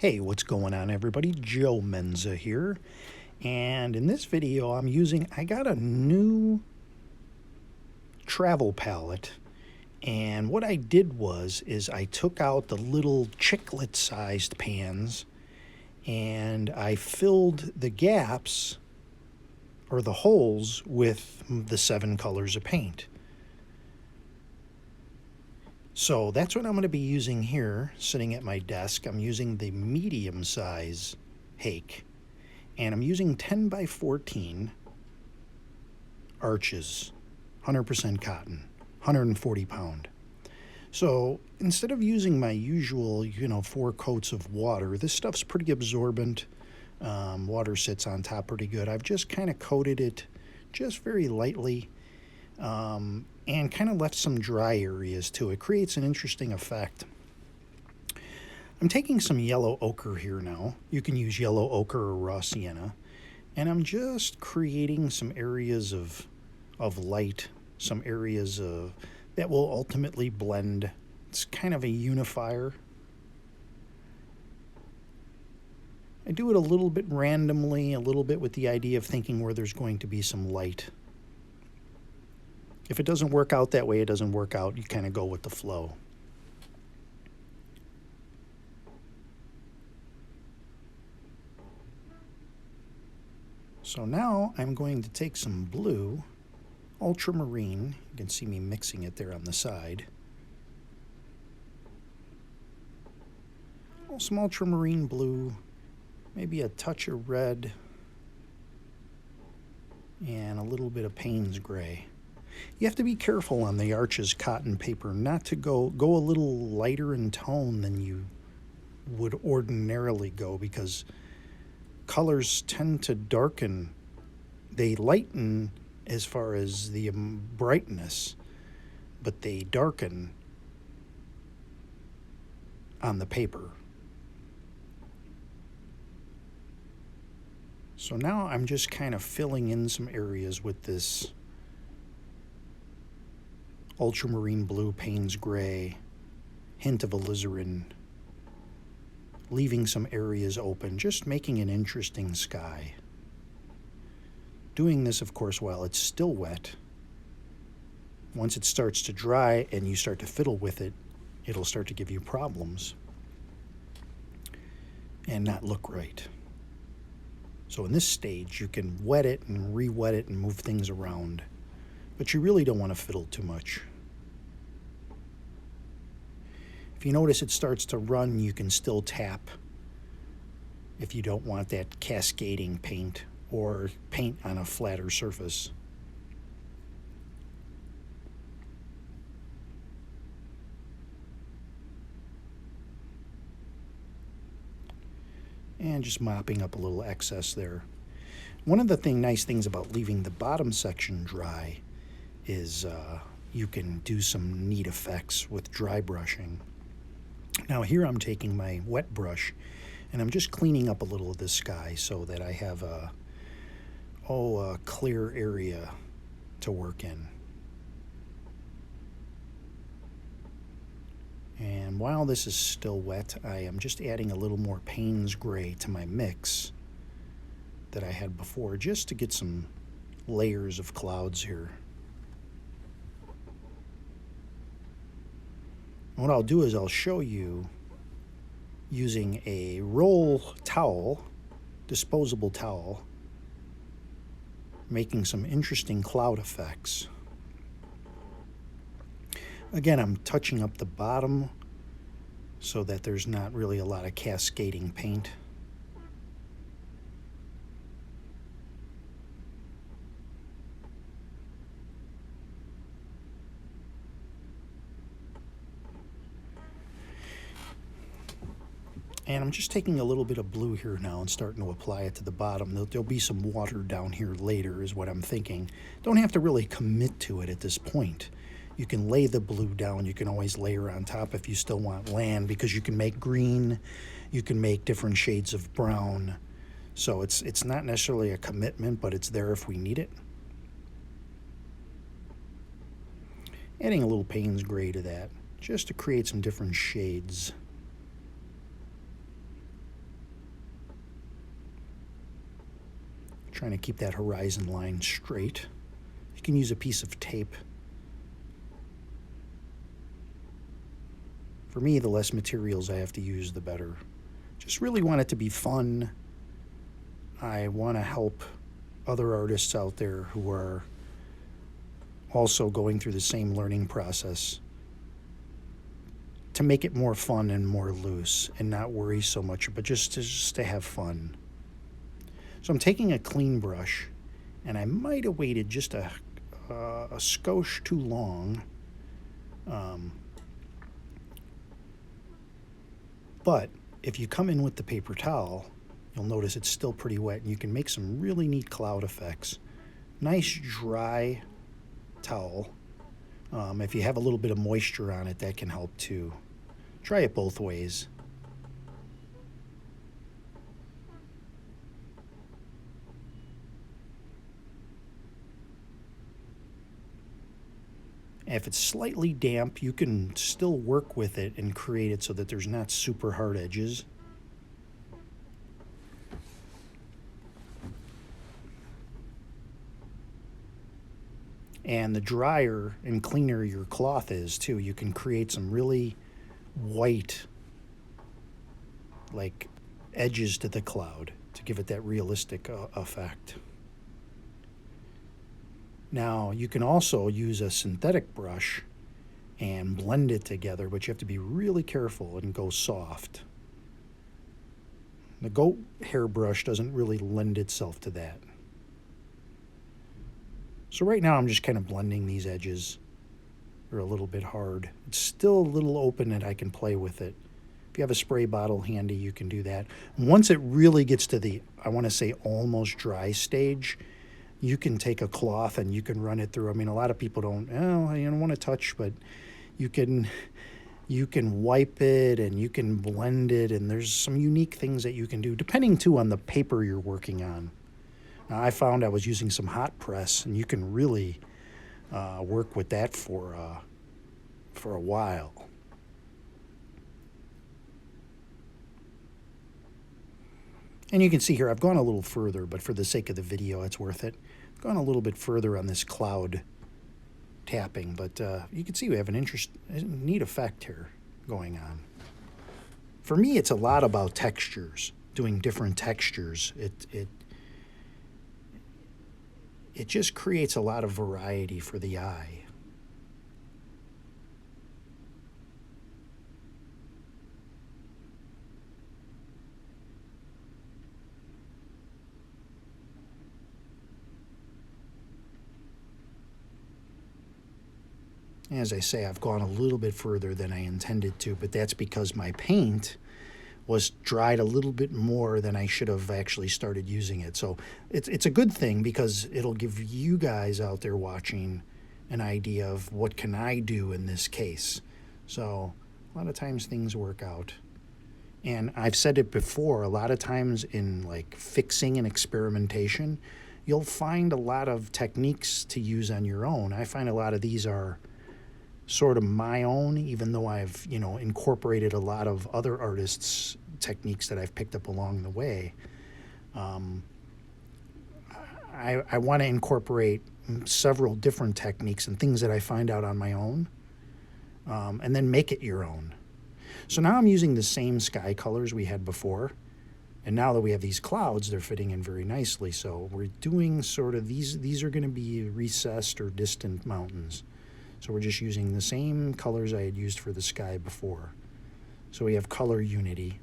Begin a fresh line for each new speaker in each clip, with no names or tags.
Hey, what's going on, everybody? Joe Menza here. And in this video, I got a new travel palette. And what I did is I took out the little chiclet sized pans and I filled the gaps or the holes with the 7 colors of paint. So that's what I'm going to be using here, sitting at my desk. I'm using the medium size hake, and I'm using 10 by 14 arches, 100% cotton, 140 pound. So instead of using my usual, 4 coats of water, this stuff's pretty absorbent. Water sits on top pretty good. I've just kind of coated it just very lightly. And kind of left some dry areas too. It creates an interesting effect. I'm taking some yellow ochre here now. You can use yellow ochre or raw sienna. And I'm just creating some areas of light, some areas that will ultimately blend. It's kind of a unifier. I do it a little bit randomly, a little bit with the idea of thinking where there's going to be some light. If it doesn't work out that way, it doesn't work out. You kind of go with the flow. So now I'm going to take some blue, ultramarine. You can see me mixing it there on the side. Some ultramarine blue, maybe a touch of red, and a little bit of Payne's gray. You have to be careful on the arches cotton paper not to go a little lighter in tone than you would ordinarily go, because colors tend to darken. They lighten as far as the brightness, but they darken on the paper. So now I'm just kind of filling in some areas with this ultramarine blue, Payne's gray, hint of alizarin, leaving some areas open, just making an interesting sky. Doing this, of course, while it's still wet. Once it starts to dry and you start to fiddle with it, it'll start to give you problems and not look right. So in this stage, you can wet it and re-wet it and move things around, but you really don't want to fiddle too much. If you notice it starts to run, you can still tap if you don't want that cascading paint or paint on a flatter surface. And just mopping up a little excess there. One of the nice things about leaving the bottom section dry is you can do some neat effects with dry brushing. Now here I'm taking my wet brush and I'm just cleaning up a little of this sky so that I have a clear area to work in. And while this is still wet, I am just adding a little more Payne's gray to my mix that I had before, just to get some layers of clouds here. What I'll do is I'll show you using a roll towel, disposable towel, making some interesting cloud effects. Again, I'm touching up the bottom so that there's not really a lot of cascading paint. And I'm just taking a little bit of blue here now and starting to apply it to the bottom. There'll be some water down here later is what I'm thinking. Don't have to really commit to it at this point. You can lay the blue down. You can always layer on top if you still want land, because you can make green, you can make different shades of brown. So it's not necessarily a commitment, but it's there if we need it. Adding a little Payne's gray to that, just to create some different shades. Trying to keep that horizon line straight. You can use a piece of tape. For me, the less materials I have to use, the better. Just really want it to be fun. I want to help other artists out there who are also going through the same learning process to make it more fun and more loose and not worry so much, but just to have fun. So I'm taking a clean brush, and I might have waited just a skosh too long. But if you come in with the paper towel, you'll notice it's still pretty wet, and you can make some really neat cloud effects. Nice dry towel. If you have a little bit of moisture on it, that can help too. Try it both ways. If it's slightly damp, you can still work with it and create it so that there's not super hard edges. And the drier and cleaner your cloth is too, you can create some really white, like, edges to the cloud to give it that realistic effect. Now, you can also use a synthetic brush and blend it together, but you have to be really careful and go soft. The goat hair brush doesn't really lend itself to that. So right now I'm just kind of blending these edges. They're a little bit hard. It's still a little open and I can play with it. If you have a spray bottle handy, you can do that. Once it really gets to the, I want to say, almost dry stage, you can take a cloth and you can run it through. I mean, a lot of people don't, oh, I don't want to touch, but you can wipe it and you can blend it, and there's some unique things that you can do depending too on the paper you're working on. Now, I found I was using some hot press, and you can really work with that for a while. And you can see here I've gone a little further, but for the sake of the video, it's worth it. I've gone a little bit further on this cloud tapping, but you can see we have a neat effect here going on. For me, it's a lot about textures, doing different textures. It just creates a lot of variety for the eye. As I say, I've gone a little bit further than I intended to, but that's because my paint was dried a little bit more than I should have actually started using it. So it's a good thing, because it'll give you guys out there watching an idea of what can I do in this case. So a lot of times things work out. And I've said it before, a lot of times in like fixing and experimentation, you'll find a lot of techniques to use on your own. I find a lot of these are sort of my own, even though I've, incorporated a lot of other artists' techniques that I've picked up along the way. I want to incorporate several different techniques and things that I find out on my own, and then make it your own. So now I'm using the same sky colors we had before, and now that we have these clouds, they're fitting in very nicely. So we're doing sort of these are going to be recessed or distant mountains. So we're just using the same colors I had used for the sky before. So we have color unity.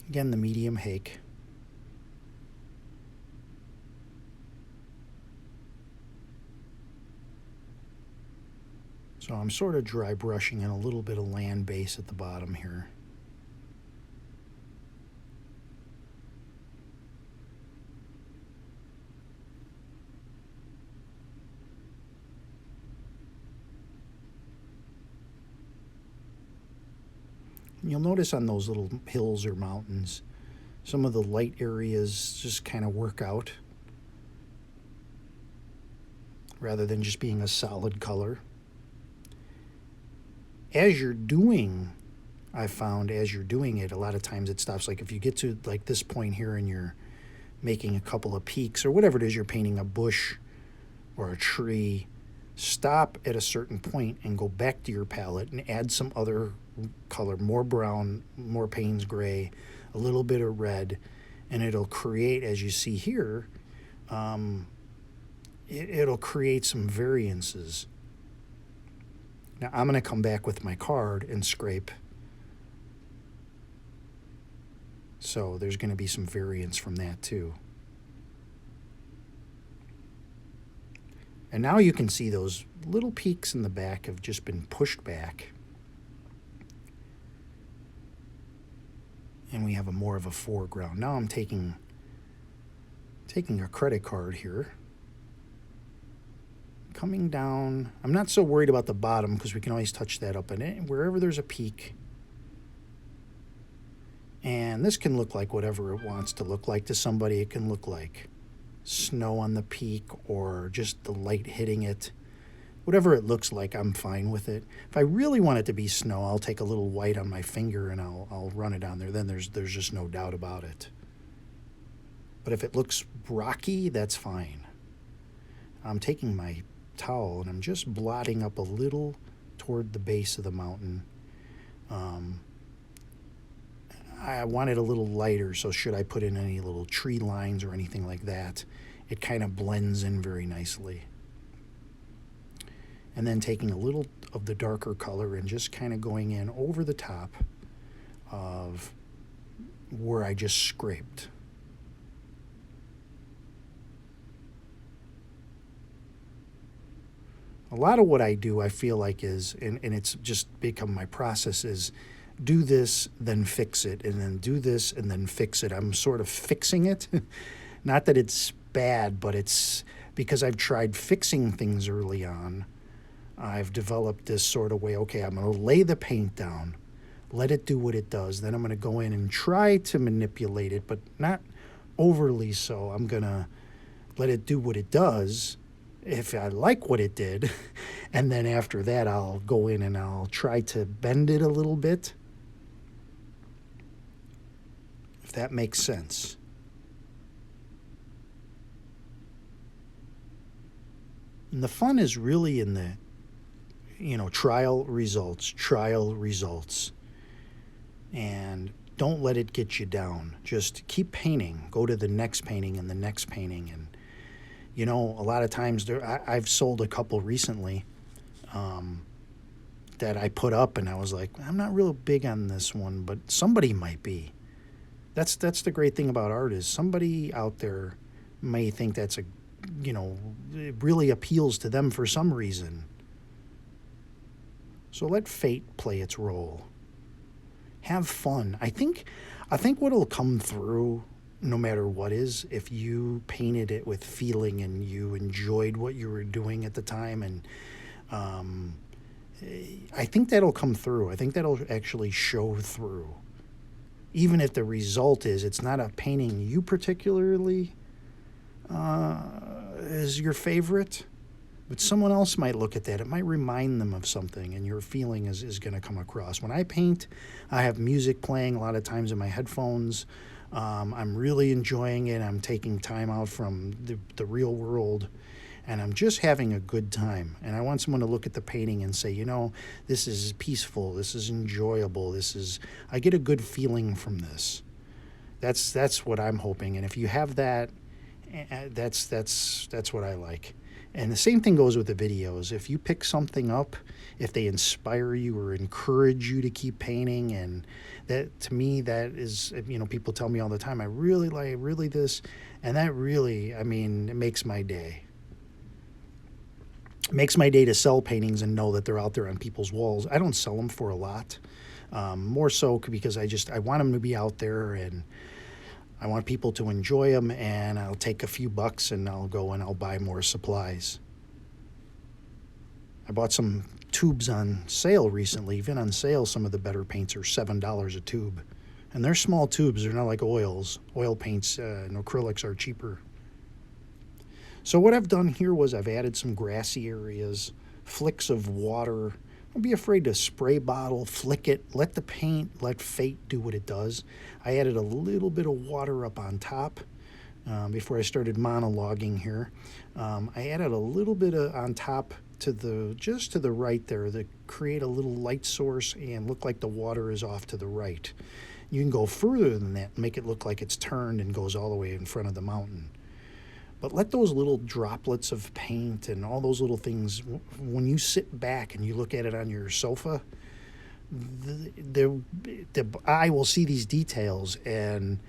Again, the medium hake. So I'm sort of dry brushing in a little bit of land base at the bottom here. You'll notice on those little hills or mountains, some of the light areas just kind of work out rather than just being a solid color. As you're doing I found as you're doing it, a lot of times it stops. Like if you get to like this point here and you're making a couple of peaks or whatever it is, you're painting a bush or a tree, stop at a certain point and go back to your palette and add some other color, more brown, more Payne's gray, a little bit of red, and it'll create, as you see here, it'll create some variances. Now I'm going to come back with my card and scrape. So there's going to be some variance from that too. And now you can see those little peaks in the back have just been pushed back. And we have more of a foreground. Now I'm taking a credit card here. Coming down. I'm not so worried about the bottom because we can always touch that up. And wherever there's a peak. And this can look like whatever it wants to look like to somebody. It can look like snow on the peak or just the light hitting it. Whatever it looks like, I'm fine with it. If I really want it to be snow, I'll take a little white on my finger and I'll run it on there. Then there's just no doubt about it. But if it looks rocky, that's fine. I'm taking my towel and I'm just blotting up a little toward the base of the mountain. I want it a little lighter, so should I put in any little tree lines or anything like that, it kind of blends in very nicely. And then taking a little of the darker color and just kind of going in over the top of where I just scraped. A lot of what I do, I feel like is, and it's just become my process, is do this, then fix it, and then do this, and then fix it. I'm sort of fixing it. Not that it's bad, but it's because I've tried fixing things early on. I've developed this sort of way, okay, I'm going to lay the paint down, let it do what it does. Then I'm going to go in and try to manipulate it, but not overly so. I'm going to let it do what it does if I like what it did. And then after that, I'll go in and I'll try to bend it a little bit. If that makes sense. And the fun is really in the, trial results. And don't let it get you down. Just keep painting. Go to the next painting and the next painting. And, a lot of times I've sold a couple recently that I put up and I was like, I'm not real big on this one, but somebody might be. That's the great thing about art is somebody out there may think that's it really appeals to them for some reason. So let fate play its role. Have fun. I think what'll come through no matter what is if you painted it with feeling and you enjoyed what you were doing at the time, and I think that'll come through. I think that'll actually show through. Even if the result is it's not a painting you particularly is your favorite, but someone else might look at that. It might remind them of something, and your feeling is going to come across. When I paint, I have music playing a lot of times in my headphones. I'm really enjoying it. I'm taking time out from the real world, and I'm just having a good time. And I want someone to look at the painting and say, this is peaceful, this is enjoyable, I get a good feeling from this. That's what I'm hoping. And if you have that, that's what I like. And the same thing goes with the videos. If you pick something up, if they inspire you or encourage you to keep painting, and that, to me, that is, people tell me all the time, I really like this, and that really, it makes my day. It makes my day to sell paintings and know that they're out there on people's walls. I don't sell them for a lot, more so because I want them to be out there, and I want people to enjoy them, and I'll take a few bucks and I'll go and I'll buy more supplies. I bought some tubes on sale recently. Even on sale, some of the better paints are $7 a tube. And they're small tubes. They're not like oils. Oil paints and acrylics are cheaper. So what I've done here was I've added some grassy areas, flicks of water, Don't be afraid to spray bottle, flick it, let the paint, let fate do what it does. I added a little bit of water up on top before I started monologuing here. I added a little bit on top to just to the right there to create a little light source and look like the water is off to the right. You can go further than that, make it look like it's turned and goes all the way in front of the mountain. But let those little droplets of paint and all those little things, when you sit back and you look at it on your sofa, the eye will see these details, and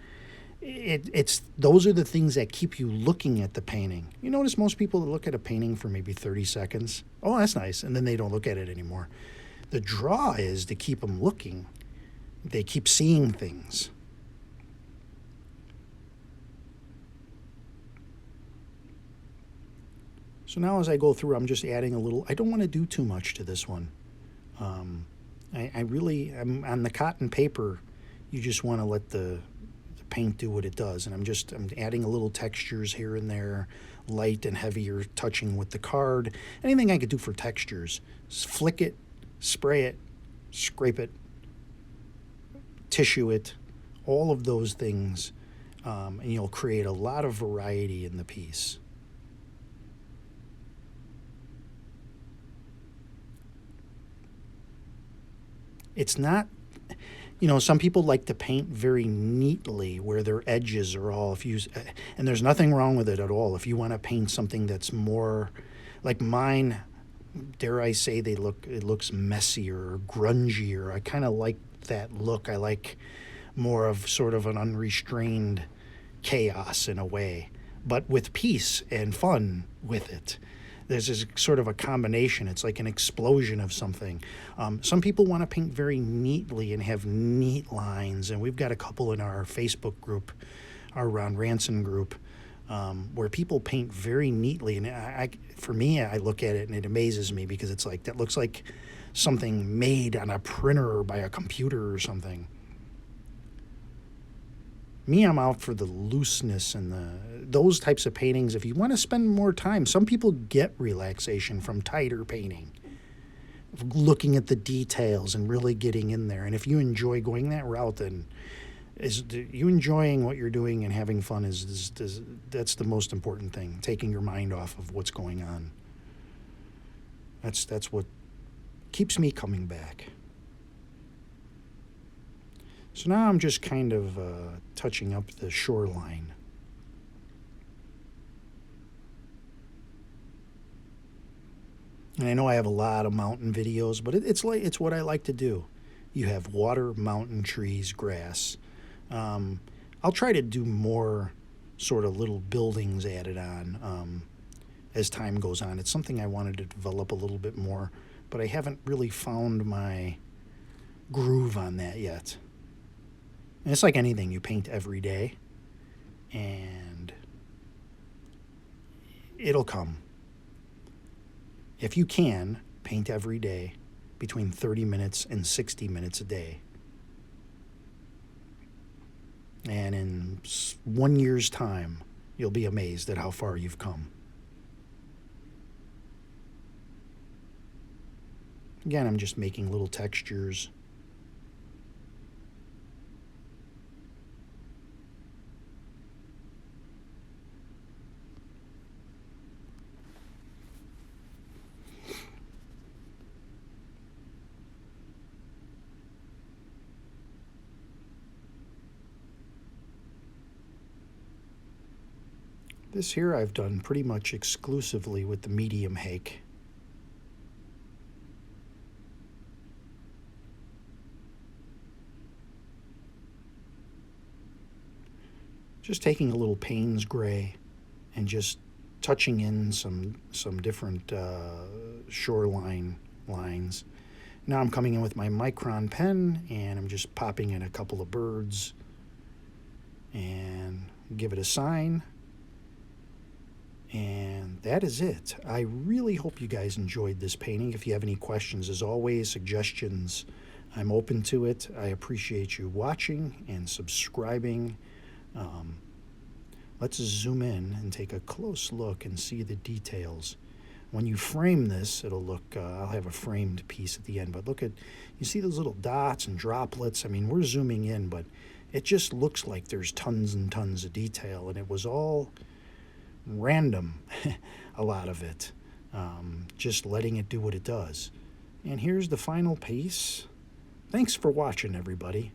it's those are the things that keep you looking at the painting. You notice most people that look at a painting for maybe 30 seconds. Oh, that's nice. And then they don't look at it anymore. The draw is to keep them looking. They keep seeing things. So now as I go through, I'm just adding a little. I don't want to do too much to this one. I'm on the cotton paper. You just want to let the paint do what it does. And I'm adding a little textures here and there, light and heavier touching with the card. Anything I could do for textures. Just flick it, spray it, scrape it, tissue it, all of those things. And you'll create a lot of variety in the piece. It's not, some people like to paint very neatly where their edges are all, and there's nothing wrong with it at all. If you want to paint something that's more like mine, dare I say it looks messier or grungier. I kind of like that look. I like more of sort of an unrestrained chaos in a way, but with peace and fun with it. There's this sort of a combination. It's like an explosion of something. Some people want to paint very neatly and have neat lines, and we've got a couple in our Facebook group, our Ron Ranson group, where people paint very neatly. And for me, I look at it and it amazes me because it's like, that looks like something made on a printer or by a computer or something. Me, I'm out for the looseness and those types of paintings. If you want to spend more time, some people get relaxation from tighter painting, looking at the details and really getting in there. And if you enjoy going that route, then you enjoying what you're doing and having fun that's the most important thing. Taking your mind off of what's going on. That's what keeps me coming back. So now I'm just kind of touching up the shoreline. And I know I have a lot of mountain videos, but it's what I like to do. You have water, mountain, trees, grass. I'll try to do more sort of little buildings added on as time goes on. It's something I wanted to develop a little bit more, but I haven't really found my groove on that yet. And it's like anything, you paint every day, and it'll come. If you can, paint every day between 30 minutes and 60 minutes a day. And in 1 year's time, you'll be amazed at how far you've come. Again, I'm just making little textures. This here I've done pretty much exclusively with the medium hake. Just taking a little Payne's gray and just touching in some different shoreline lines. Now I'm coming in with my Micron pen and I'm just popping in a couple of birds and give it a sign. And that is it. I really hope you guys enjoyed this painting. If you have any questions, as always, suggestions, I'm open to it. I appreciate you watching and subscribing. Let's zoom in and take a close look and see the details. When you frame this, it'll look, I'll have a framed piece at the end, but look at, you see those little dots and droplets? I mean, we're zooming in, but it just looks like there's tons and tons of detail, and it was all random, a lot of it, just letting it do what it does. And here's the final piece. Thanks for watching, everybody.